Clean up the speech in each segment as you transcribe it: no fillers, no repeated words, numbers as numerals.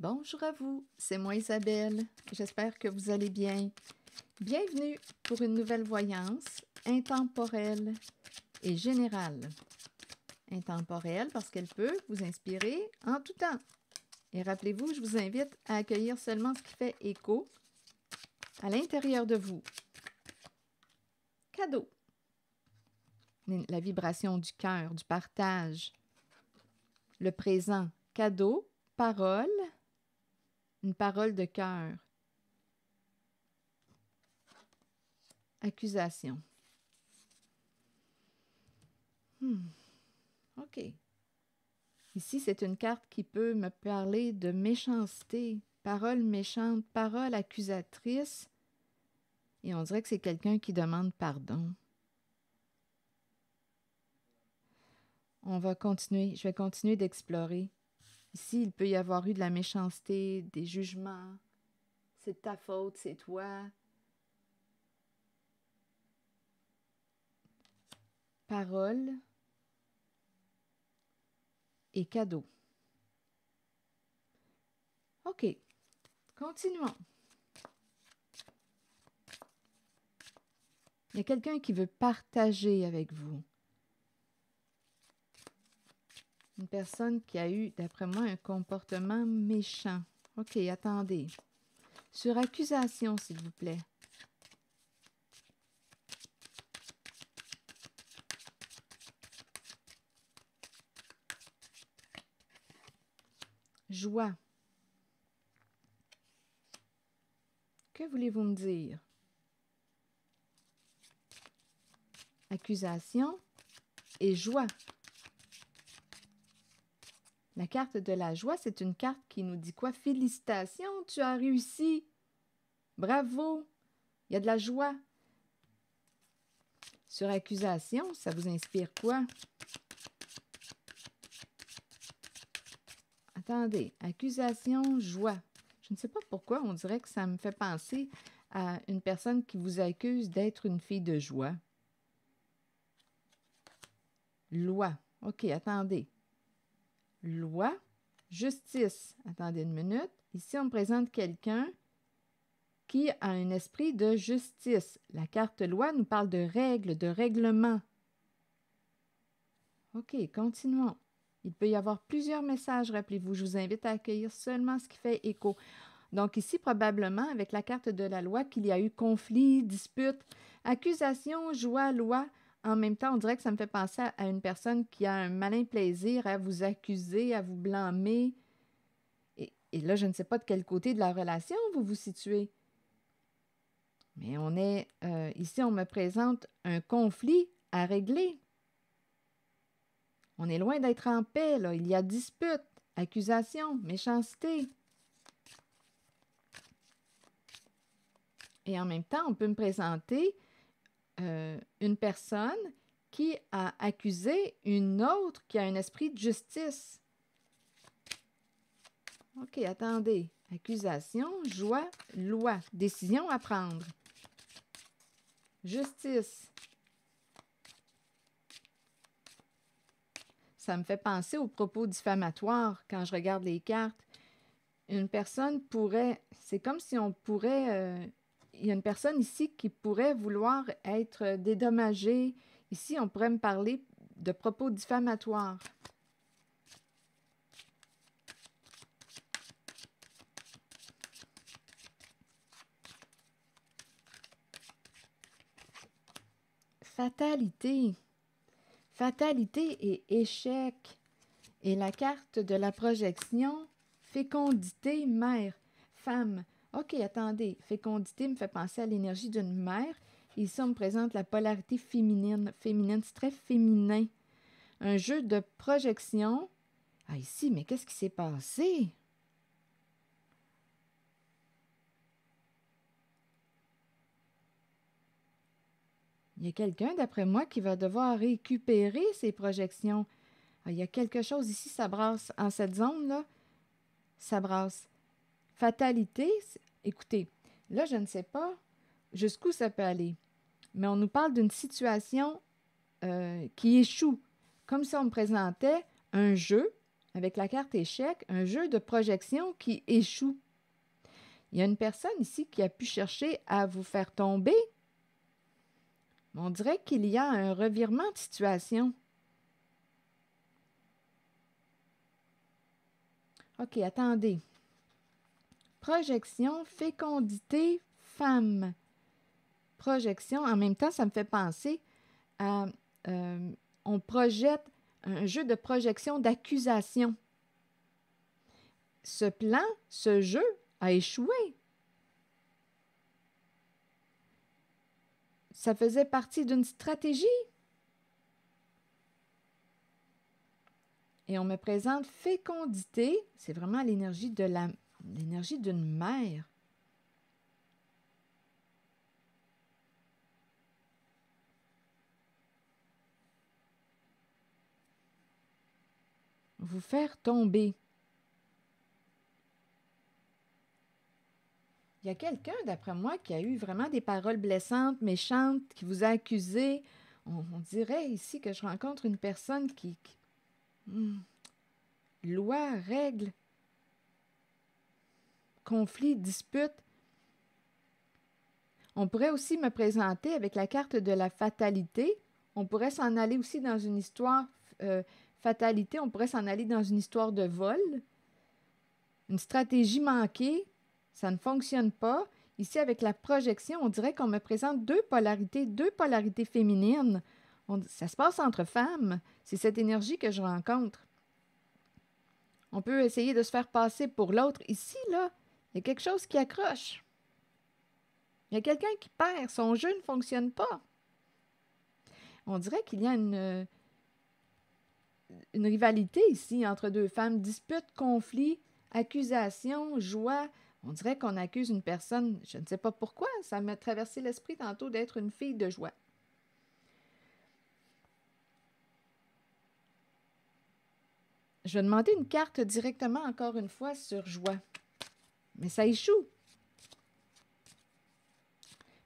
Bonjour à vous, c'est moi Isabelle. J'espère que vous allez bien. Bienvenue pour une nouvelle voyance intemporelle et générale. Intemporelle parce qu'elle peut vous inspirer en tout temps. Et rappelez-vous, je vous invite à accueillir seulement ce qui fait écho à l'intérieur de vous. Cadeau. La vibration du cœur, du partage. Le présent, cadeau, parole, une parole de cœur. Accusation. OK. Ici, c'est une carte qui peut me parler de méchanceté, parole méchante, parole accusatrice. Et on dirait que c'est quelqu'un qui demande pardon. On va continuer, je vais continuer d'explorer. Ici, il peut y avoir eu de la méchanceté, des jugements. C'est de ta faute, c'est toi. Parole et cadeau. OK, continuons. Il y a quelqu'un qui veut partager avec vous. Une personne qui a eu, d'après moi, un comportement méchant. OK, attendez. Sur accusation, s'il vous plaît. Joie. Que voulez-vous me dire? Accusation et joie. La carte de la joie, c'est une carte qui nous dit quoi? Félicitations, tu as réussi. Bravo. Il y a de la joie. Sur accusation, ça vous inspire quoi? Attendez, accusation, joie. Je ne sais pas pourquoi, on dirait que ça me fait penser à une personne qui vous accuse d'être une fille de joie. Loi. OK, attendez. Loi, justice. Attendez une minute. Ici, on me présente quelqu'un qui a un esprit de justice. La carte loi nous parle de règles, de règlements. OK, continuons. Il peut y avoir plusieurs messages, rappelez-vous. Je vous invite à accueillir seulement ce qui fait écho. Donc ici, probablement, avec la carte de la loi, qu'il y a eu conflit, dispute, accusation, joie, loi. En même temps, on dirait que ça me fait penser à une personne qui a un malin plaisir à vous accuser, à vous blâmer. Et là, je ne sais pas de quel côté de la relation vous vous situez. Mais on est, ici, on me présente un conflit à régler. On est loin d'être en paix, là. Il y a dispute, accusation, méchanceté. Et en même temps, on peut me présenter une personne qui a accusé une autre qui a un esprit de justice. OK, attendez. Accusation, joie, loi. Décision à prendre. Justice. Ça me fait penser aux propos diffamatoires quand je regarde les cartes. Une personne pourrait... C'est comme si on pourrait... il y a une personne ici qui pourrait vouloir être dédommagée. Ici, on pourrait me parler de propos diffamatoires. Fatalité. Fatalité et échec. Et la carte de la projection, fécondité, mère, femme. OK, attendez. Fécondité me fait penser à l'énergie d'une mère. Ici, on me présente la polarité féminine. Féminine, c'est très féminin. Un jeu de projection. Ah, ici, mais qu'est-ce qui s'est passé? Il y a quelqu'un, d'après moi, qui va devoir récupérer ses projections. Ah, il y a quelque chose ici, ça brasse. En cette zone-là, ça brasse. Fatalité, écoutez, là, je ne sais pas jusqu'où ça peut aller, mais on nous parle d'une situation qui échoue. Comme si on me présentait un jeu avec la carte échec, un jeu de projection qui échoue. Il y a une personne ici qui a pu chercher à vous faire tomber. On dirait qu'il y a un revirement de situation. OK, attendez. Projection, fécondité, femme. Projection, en même temps, ça me fait penser à... on projette un jeu de projection d'accusation. Ce plan, ce jeu a échoué. Ça faisait partie d'une stratégie. Et on me présente fécondité, c'est vraiment l'énergie d'une mère. Vous faire tomber. Il y a quelqu'un, d'après moi, qui a eu vraiment des paroles blessantes, méchantes, qui vous a accusé. On dirait ici que je rencontre une personne qui loi, règle, conflit, dispute. On pourrait aussi me présenter avec la carte de la fatalité. On pourrait s'en aller aussi dans une histoire fatalité. On pourrait s'en aller dans une histoire de vol. Une stratégie manquée. Ça ne fonctionne pas. Ici, avec la projection, on dirait qu'on me présente deux polarités féminines. Ça se passe entre femmes. C'est cette énergie que je rencontre. On peut essayer de se faire passer pour l'autre. Ici, là, il y a quelque chose qui accroche. Il y a quelqu'un qui perd. Son jeu ne fonctionne pas. On dirait qu'il y a une rivalité ici entre deux femmes. Dispute, conflit, accusation, joie. On dirait qu'on accuse une personne, je ne sais pas pourquoi, ça m'a traversé l'esprit tantôt d'être une fille de joie. Je vais demander une carte directement, encore une fois, sur joie. Mais ça échoue.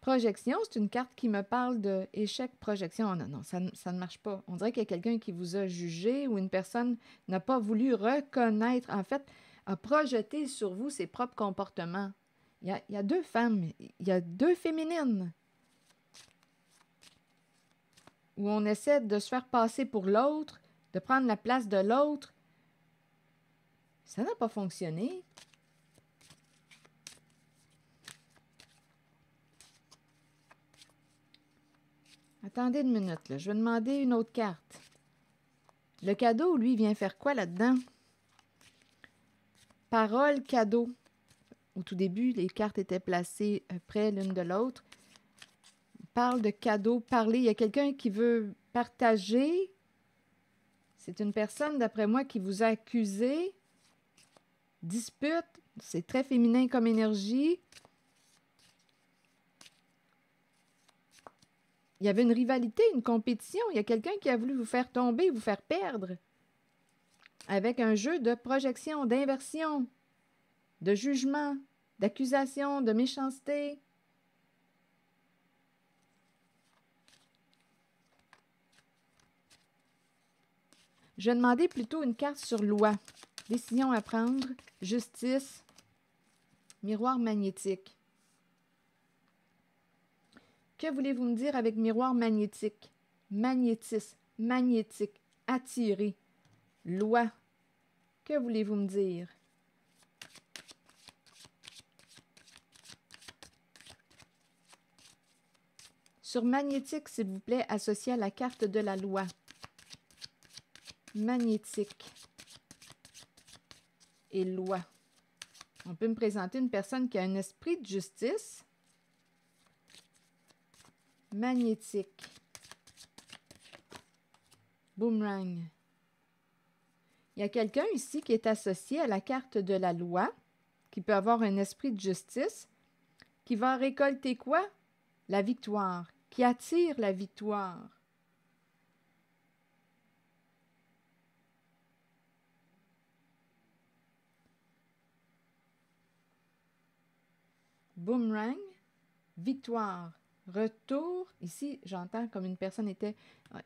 Projection, c'est une carte qui me parle de échec, projection. Oh non, non, ça ne marche pas. On dirait qu'il y a quelqu'un qui vous a jugé ou une personne n'a pas voulu reconnaître, en fait, a projeté sur vous ses propres comportements. Il y a deux femmes, il y a deux féminines où on essaie de se faire passer pour l'autre, de prendre la place de l'autre. Ça n'a pas fonctionné. Attendez une minute, là. Je vais demander une autre carte. Le cadeau, lui, vient faire quoi là-dedans? Parole, cadeau. Au tout début, les cartes étaient placées près l'une de l'autre. Parle de cadeau, parler. Il y a quelqu'un qui veut partager. C'est une personne, d'après moi, qui vous a accusé. Dispute. C'est très féminin comme énergie. Il y avait une rivalité, une compétition. Il y a quelqu'un qui a voulu vous faire tomber, vous faire perdre. Avec un jeu de projection, d'inversion, de jugement, d'accusation, de méchanceté. Je vais demander plutôt une carte sur loi. Décision à prendre, justice, miroir magnétique. Que voulez-vous me dire avec miroir magnétique? Magnétisme, magnétique, attirer, loi. Que voulez-vous me dire? Sur magnétique, s'il vous plaît, associé à la carte de la loi. Magnétique et loi. On peut me présenter une personne qui a un esprit de justice. Magnétique. Boomerang. Il y a quelqu'un ici qui est associé à la carte de la loi, qui peut avoir un esprit de justice, qui va récolter quoi? La victoire, qui attire la victoire. Boomerang, victoire. Retour, ici, j'entends comme une personne était...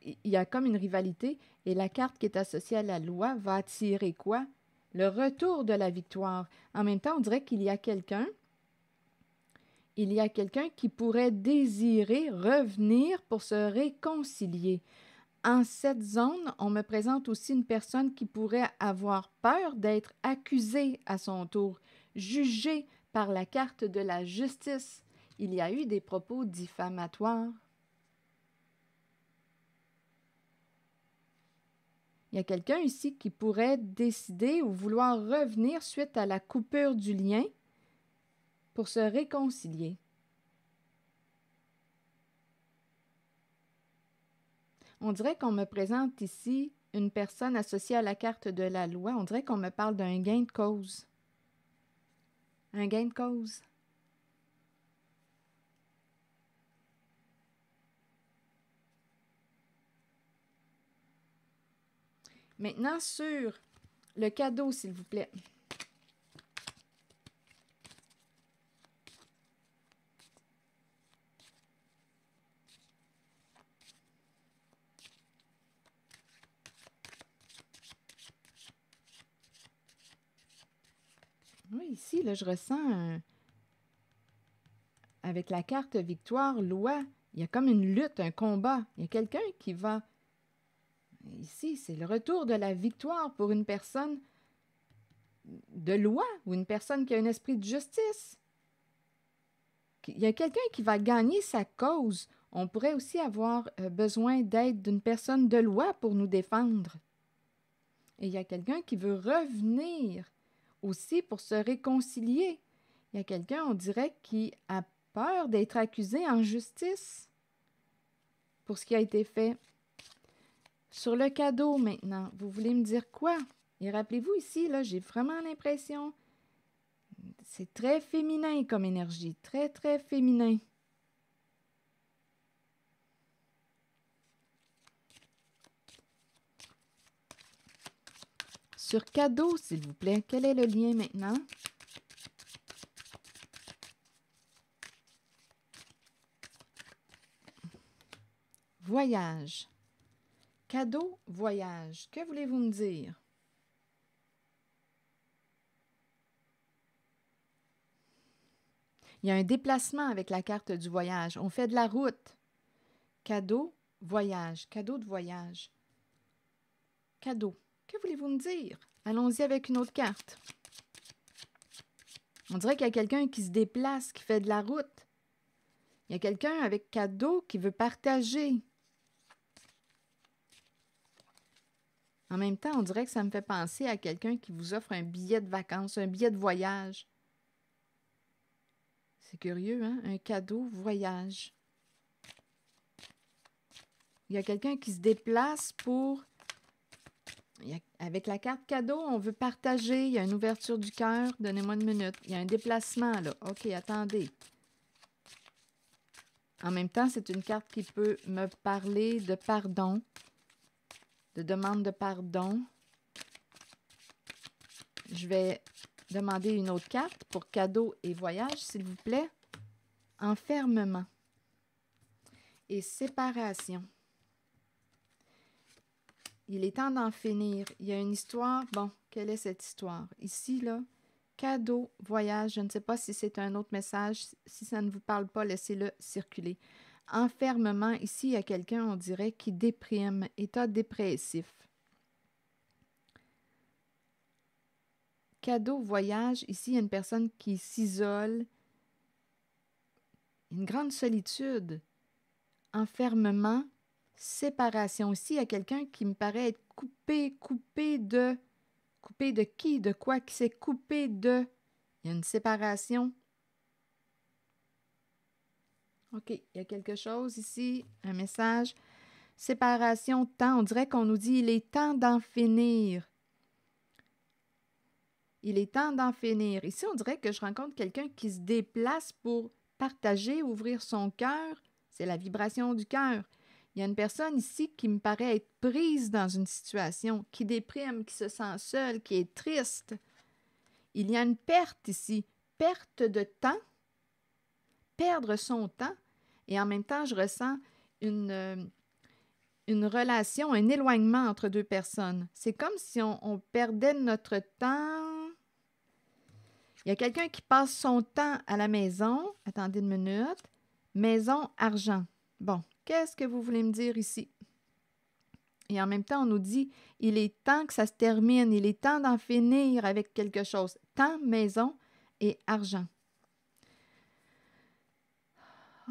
Il y a comme une rivalité et la carte qui est associée à la loi va attirer quoi? Le retour de la victoire. En même temps, on dirait qu'il y a quelqu'un qui pourrait désirer revenir pour se réconcilier. En cette zone, on me présente aussi une personne qui pourrait avoir peur d'être accusée à son tour, jugée par la carte de la justice. Il y a eu des propos diffamatoires. Il y a quelqu'un ici qui pourrait décider ou vouloir revenir suite à la coupure du lien pour se réconcilier. On dirait qu'on me présente ici une personne associée à la carte de la loi. On dirait qu'on me parle d'un gain de cause. Un gain de cause. Maintenant, sur le cadeau, s'il vous plaît. Oui, ici, là, je ressens avec la carte victoire, loi, il y a comme une lutte, un combat. Il y a quelqu'un qui va... Ici, c'est le retour de la victoire pour une personne de loi ou une personne qui a un esprit de justice. Il y a quelqu'un qui va gagner sa cause. On pourrait aussi avoir besoin d'aide d'une personne de loi pour nous défendre. Et il y a quelqu'un qui veut revenir aussi pour se réconcilier. Il y a quelqu'un, on dirait, qui a peur d'être accusé en justice pour ce qui a été fait. Sur le cadeau maintenant, vous voulez me dire quoi? Et rappelez-vous ici, là, j'ai vraiment l'impression, c'est très féminin comme énergie, très, très féminin. Sur cadeau, s'il vous plaît, quel est le lien maintenant? Voyage. Cadeau, voyage. Que voulez-vous me dire? Il y a un déplacement avec la carte du voyage. On fait de la route. Cadeau, voyage. Cadeau de voyage. Cadeau. Que voulez-vous me dire? Allons-y avec une autre carte. On dirait qu'il y a quelqu'un qui se déplace, qui fait de la route. Il y a quelqu'un avec cadeau qui veut partager. En même temps, on dirait que ça me fait penser à quelqu'un qui vous offre un billet de vacances, un billet de voyage. C'est curieux, hein? Un cadeau voyage. Il y a quelqu'un qui se déplace pour... Avec la carte cadeau, on veut partager. Il y a une ouverture du cœur. Donnez-moi une minute. Il y a un déplacement, là. OK, attendez. En même temps, c'est une carte qui peut me parler de pardon, de demande de pardon. Je vais demander une autre carte pour cadeau et voyage, s'il vous plaît. Enfermement et séparation. Il est temps d'en finir. Il y a une histoire. Bon, quelle est cette histoire? Ici, là, cadeau, voyage. Je ne sais pas si c'est un autre message. Si ça ne vous parle pas, laissez-le circuler. Enfermement. Ici, il y a quelqu'un, on dirait, qui déprime. État dépressif. Cadeau, voyage. Ici, il y a une personne qui s'isole. Une grande solitude. Enfermement. Séparation. Ici, il y a quelqu'un qui me paraît être coupé de... Coupé de qui? De quoi? Qui s'est coupé de... Il y a une séparation. OK, il y a quelque chose ici, un message. Séparation, temps. On dirait qu'on nous dit, il est temps d'en finir. Il est temps d'en finir. Ici, on dirait que je rencontre quelqu'un qui se déplace pour partager, ouvrir son cœur. C'est la vibration du cœur. Il y a une personne ici qui me paraît être prise dans une situation, qui déprime, qui se sent seule, qui est triste. Il y a une perte ici, perte de temps, perdre son temps. Et en même temps, je ressens une relation, un éloignement entre deux personnes. C'est comme si on perdait notre temps. Il y a quelqu'un qui passe son temps à la maison. Attendez une minute. Maison, argent. Bon, qu'est-ce que vous voulez me dire ici? Et en même temps, on nous dit, il est temps que ça se termine, il est temps d'en finir avec quelque chose. Temps, maison et argent.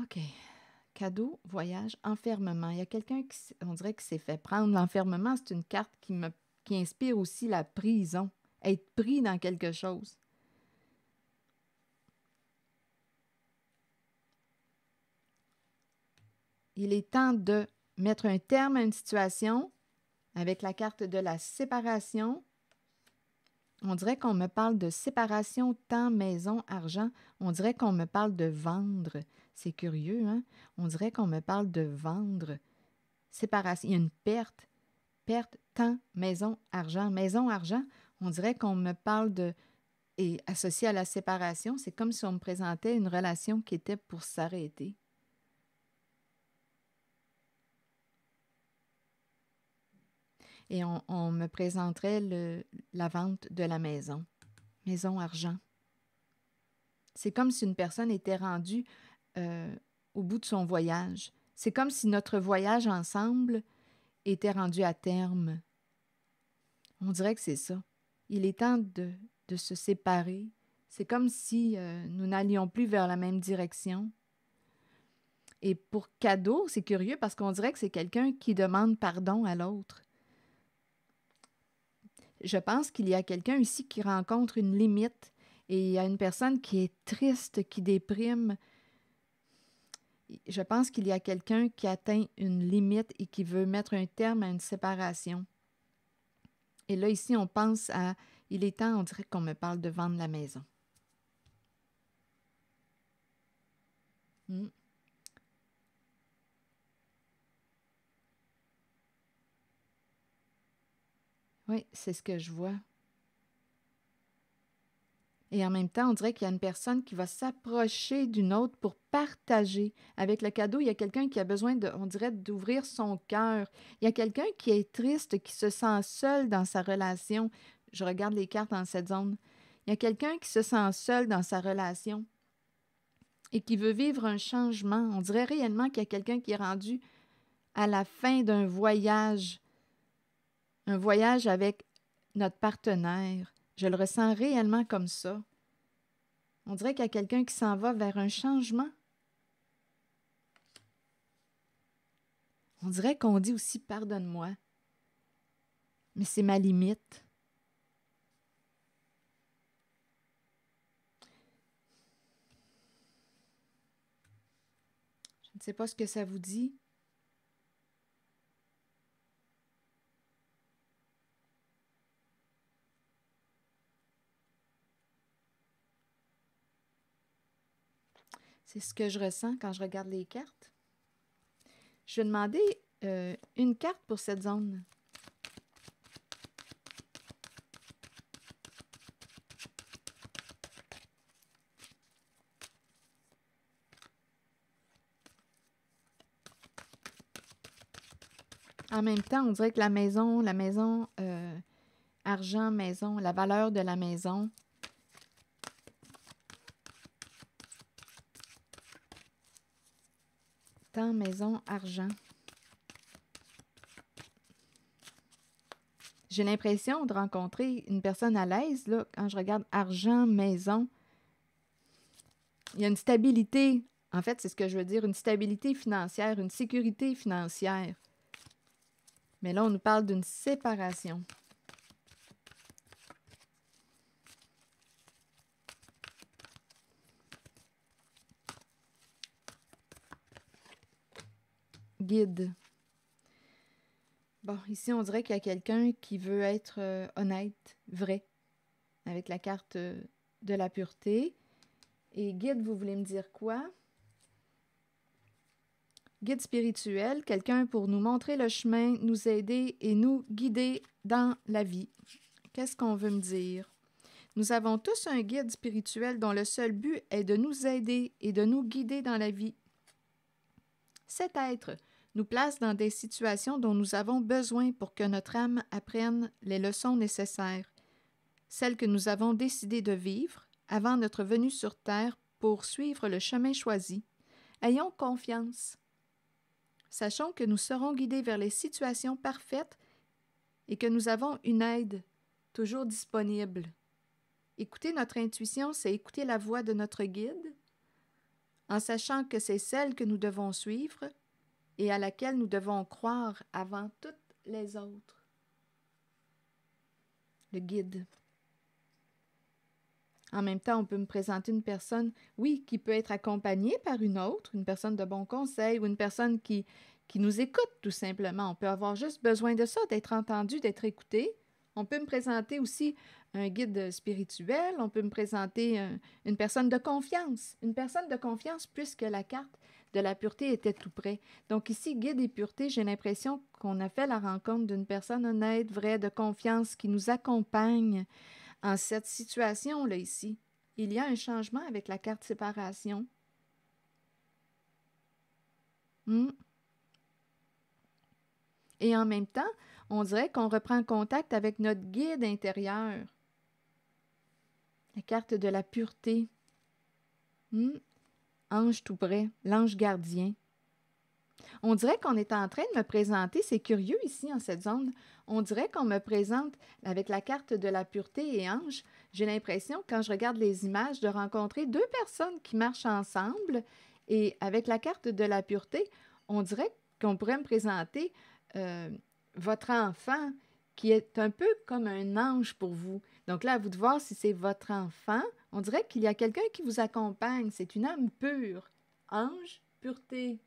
OK. Cadeau, voyage, enfermement. Il y a quelqu'un qui, on dirait, qui s'est fait prendre. L'enfermement, c'est une carte qui inspire aussi la prison. Être pris dans quelque chose. Il est temps de mettre un terme à une situation avec la carte de la séparation. On dirait qu'on me parle de séparation, temps, maison, argent. On dirait qu'on me parle de vendre. C'est curieux, hein? On dirait qu'on me parle de vendre. Séparation. Il y a une perte. Perte, temps, maison, argent. Maison, argent. On dirait qu'on me parle de... Et associé à la séparation, c'est comme si on me présentait une relation qui était pour s'arrêter. Et on me présenterait la vente de la maison. Maison, argent. C'est comme si une personne était rendue au bout de son voyage. C'est comme si notre voyage ensemble était rendu à terme. On dirait que c'est ça. Il est temps de se séparer. C'est comme si nous n'allions plus vers la même direction. Et pour cadeau, c'est curieux parce qu'on dirait que c'est quelqu'un qui demande pardon à l'autre. Je pense qu'il y a quelqu'un ici qui rencontre une limite et il y a une personne qui est triste, qui déprime. Je pense qu'il y a quelqu'un qui atteint une limite et qui veut mettre un terme à une séparation. Et là, ici, on pense à... Il est temps, on dirait qu'on me parle de vendre la maison. Oui, c'est ce que je vois. Et en même temps, on dirait qu'il y a une personne qui va s'approcher d'une autre pour partager. Avec le cadeau, il y a quelqu'un qui a besoin, on dirait, d'ouvrir son cœur. Il y a quelqu'un qui est triste, qui se sent seul dans sa relation. Je regarde les cartes dans cette zone. Il y a quelqu'un qui se sent seul dans sa relation et qui veut vivre un changement. On dirait réellement qu'il y a quelqu'un qui est rendu à la fin d'un voyage. Un voyage avec notre partenaire. Je le ressens réellement comme ça. On dirait qu'il y a quelqu'un qui s'en va vers un changement. On dirait qu'on dit aussi « pardonne-moi », mais c'est ma limite. Je ne sais pas ce que ça vous dit. C'est ce que je ressens quand je regarde les cartes. Je vais demander une carte pour cette zone. En même temps, on dirait que la maison, argent, maison, la valeur de la maison. Temps, maison, argent. J'ai l'impression de rencontrer une personne à l'aise, là, quand je regarde argent, maison. Il y a une stabilité. En fait, c'est ce que je veux dire, une stabilité financière, une sécurité financière. Mais là, on nous parle d'une séparation. Guide. Bon, ici, on dirait qu'il y a quelqu'un qui veut être honnête, vrai, avec la carte de la pureté. Et guide, vous voulez me dire quoi? Guide spirituel, quelqu'un pour nous montrer le chemin, nous aider et nous guider dans la vie. Qu'est-ce qu'on veut me dire? Nous avons tous un guide spirituel dont le seul but est de nous aider et de nous guider dans la vie. Cet être nous place dans des situations dont nous avons besoin pour que notre âme apprenne les leçons nécessaires, celles que nous avons décidé de vivre avant notre venue sur Terre pour suivre le chemin choisi. Ayons confiance. Sachons que nous serons guidés vers les situations parfaites et que nous avons une aide toujours disponible. Écouter notre intuition, c'est écouter la voix de notre guide, en sachant que c'est celle que nous devons suivre et à laquelle nous devons croire avant toutes les autres. Le guide. En même temps, on peut me présenter une personne, oui, qui peut être accompagnée par une autre, une personne de bon conseil ou une personne qui nous écoute tout simplement. On peut avoir juste besoin de ça, d'être entendu, d'être écouté. On peut me présenter aussi un guide spirituel, on peut me présenter une personne de confiance. Une personne de confiance puisque la carte de la pureté était tout près. Donc ici, guide et pureté, j'ai l'impression qu'on a fait la rencontre d'une personne honnête, vraie, de confiance, qui nous accompagne en cette situation-là ici. Il y a un changement avec la carte séparation. Et en même temps, on dirait qu'on reprend contact avec notre guide intérieur. La carte de la pureté. Ange tout près, l'ange gardien. On dirait qu'on est en train de me présenter, c'est curieux ici en cette zone, on dirait qu'on me présente avec la carte de la pureté et ange. J'ai l'impression, quand je regarde les images, de rencontrer deux personnes qui marchent ensemble et avec la carte de la pureté, on dirait qu'on pourrait me présenter votre enfant qui est un peu comme un ange pour vous. Donc là, à vous de voir si c'est votre enfant. On dirait qu'il y a quelqu'un qui vous accompagne. C'est une âme pure. Ange, pureté.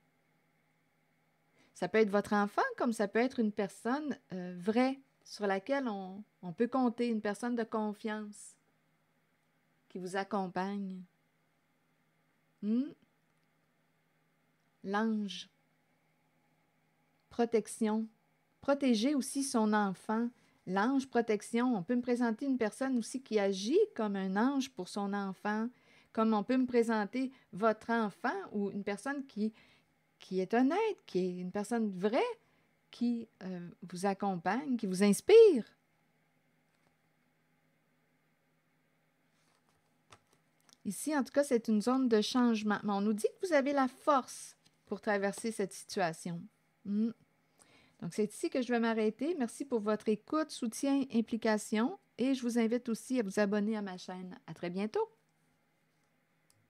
Ça peut être votre enfant, comme ça peut être une personne vraie, sur laquelle on peut compter, une personne de confiance qui vous accompagne. L'ange. Protection. Protéger aussi son enfant. L'ange, protection. On peut me présenter une personne aussi qui agit comme un ange pour son enfant, comme on peut me présenter votre enfant ou une personne qui est honnête, qui est une personne vraie, qui vous accompagne, qui vous inspire. Ici, en tout cas, c'est une zone de changement. Mais on nous dit que vous avez la force pour traverser cette situation. Donc, c'est ici que je vais m'arrêter. Merci pour votre écoute, soutien, implication et je vous invite aussi à vous abonner à ma chaîne. À très bientôt!